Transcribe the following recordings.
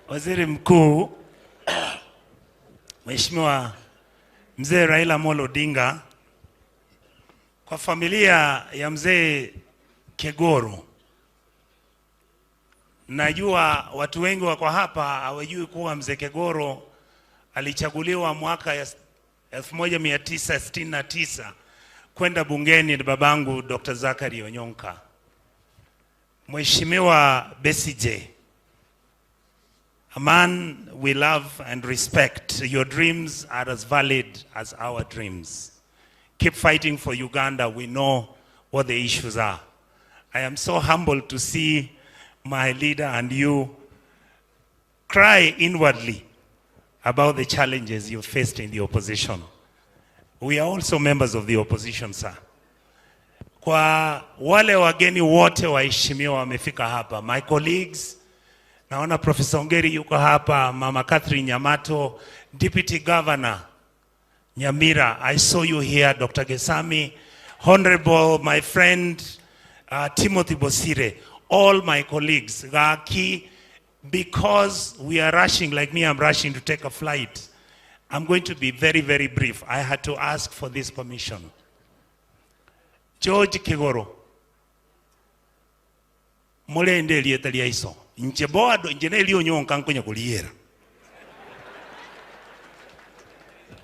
Waziri Mkuu Mheshimiwa Mzee Raila Amolo Odinga, kwa familia ya Mzee Kegoro, najua watu wengi wako hapa hawajui kuwa Mzee Kegoro alichaguliwa mwaka ya 1969 kwenda bungeni na babangu Dr. Sen Onyonka. Mheshimiwa Besije, a man we love and respect. Your dreams are as valid as our dreams. Keep fighting for Uganda. We know what the issues are. I am so humbled to see my leader and you cry inwardly about the challenges you faced in the opposition. We are also members of the opposition, sir. Kwa wale wageni wote waheshimiwa wamefika hapa, my colleagues, naona Professor Ongeri yuko hapa, Mama Catherine Nyamato, Deputy Governor Nyamira, I saw you here, Dr. Gesami, Honorable, my friend Timothy Bosire, all my colleagues, Gaki, because we are rushing, like me, I'm rushing to take a flight. I'm going to be very, very brief. I had to ask for this permission. George Kegoro, mole ndeli etali aiso. Inche boado, inche ne liyo nyonka nkonya kuliera.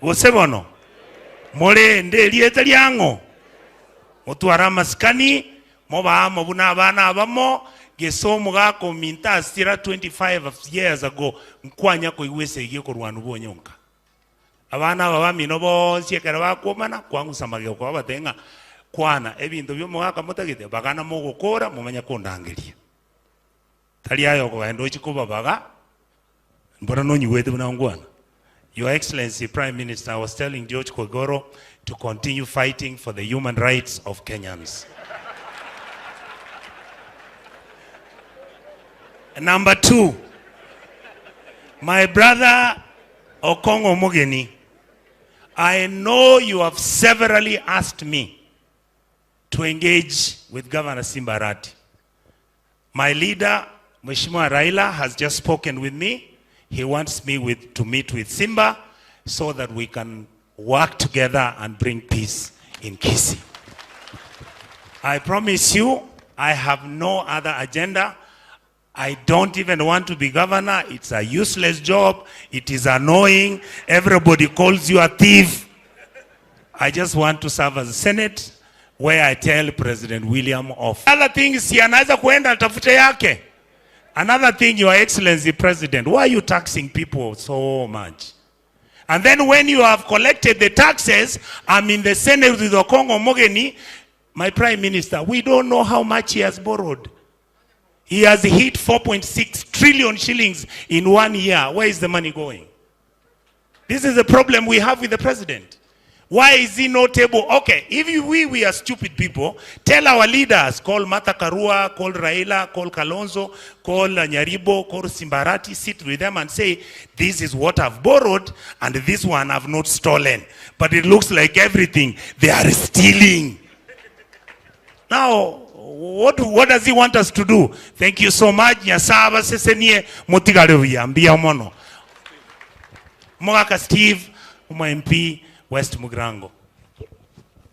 Wosebono, mole ndeli etali ango. Motuara maskani, moba amo buna abana abamo, gesomu gako minta asira 25 years ago, mkwanya ko iwese igeko rwanubo nyonka. Abana babami nobo siekera bakomana kwangu samagyo kwa batenga kwana ebintu byo mwaka mutagite bagana mo gukora mumanya kondangeria tali ayo ko endo chikuba baga mbona no nyiwete bunangwana. Your Excellency Prime Minister, I was telling George Kegoro to continue fighting for the human rights of Kenyans. Number 2, my brother Okongo Mogeni, I know you have severally asked me to engage with Governor Simba Arati. My leader, Mheshimiwa Raila, has just spoken with me. He wants me to meet with Simba so that we can work together and bring peace in Kisii. I promise you, I have no other agenda. I don't even want to be governor. It's a useless job. It is annoying. Everybody calls you a thief. I just want to serve as a Senate where I tell President William off. Another thing is, anaweza kuenda tafute yake. Another thing, Your Excellency President, why are you taxing people so much? And then when you have collected the taxes, I'm in the Senate with Okongo Mogeni, my Prime Minister, we don't know how much he has borrowed. He has hit 4.6 trillion shillings in 1 year. Where is the money going? This is the problem we have with the president. Why is he not able? Okay, if we are stupid people, tell our leaders, call Martha Karua, call Raila, call Kalonzo, call Nyaribo, call Simba Arati, sit with them and say, this is what I've borrowed and this one I've not stolen. But it looks like everything they are stealing. Now, what does he want us to do? Thank you so much. Nyasaba sesenie motigarewiya mbia mono. Mwaka Steve, MP West Mugrango.